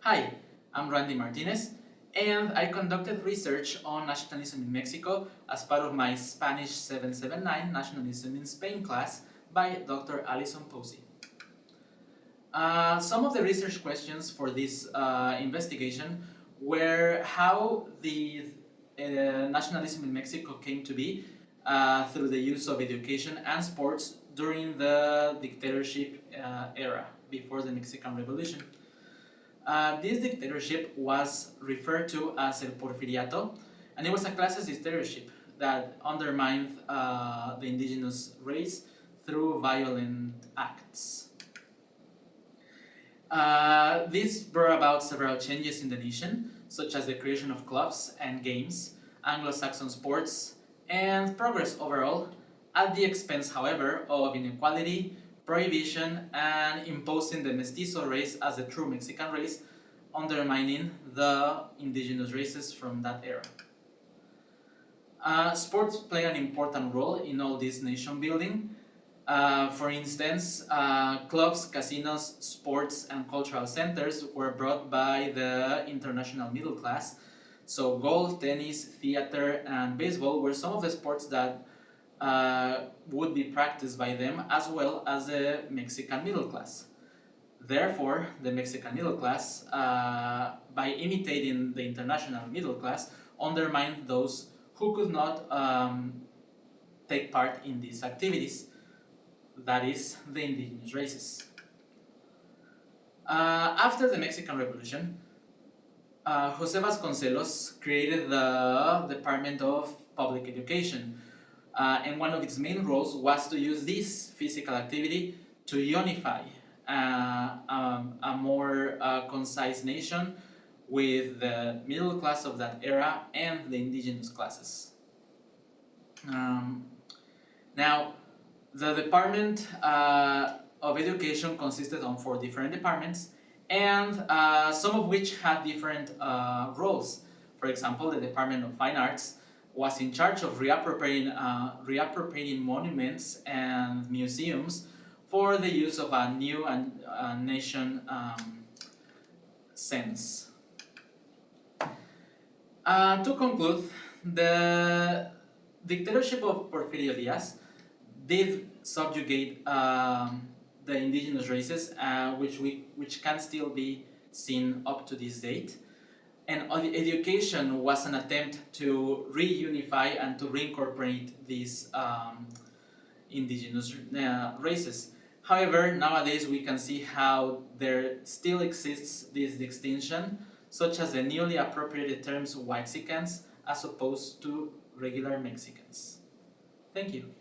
Hi, I'm Randy Martinez, and I conducted research on nationalism in Mexico as part of my Spanish 779 Nationalism in Spain class by Dr. Alison Posey. Some of the research questions for this investigation were how the nationalism in Mexico came to be through the use of education and sports during the dictatorship era before the Mexican Revolution. This dictatorship was referred to as el Porfiriato, and it was a classist dictatorship that undermined the indigenous race through violent acts. This brought about several changes in the nation, such as the creation of clubs and games, Anglo-Saxon sports, and progress overall, at the expense, however, of inequality, prohibition, and imposing the mestizo race as the true Mexican race, undermining the indigenous races from that era. Sports play an important role in all this nation building. For instance, clubs, casinos, sports, and cultural centers were brought by the international middle class. So golf, tennis, theater, and baseball were some of the sports that would be practiced by them, as well as the Mexican middle class. Therefore, the Mexican middle class, by imitating the international middle class, undermined those who could not take part in these activities, that is, the indigenous races. After the Mexican Revolution, Jose Vasconcelos created the Department of Public Education, and one of its main roles was to use this physical activity to unify a more concise nation with the middle class of that era and the indigenous classes. Now, the Department of Education consisted of 4 different departments, and some of which had different roles. For example, the Department of Fine Arts was in charge of reappropriating monuments and museums for the use of a new nation sense. To conclude, the dictatorship of Porfirio Diaz did subjugate the indigenous races, which can still be seen up to this date. And education was an attempt to reunify and to reincorporate these indigenous races. However, nowadays we can see how there still exists this distinction, such as the newly appropriated terms Whitexicans as opposed to regular Mexicans. Thank you.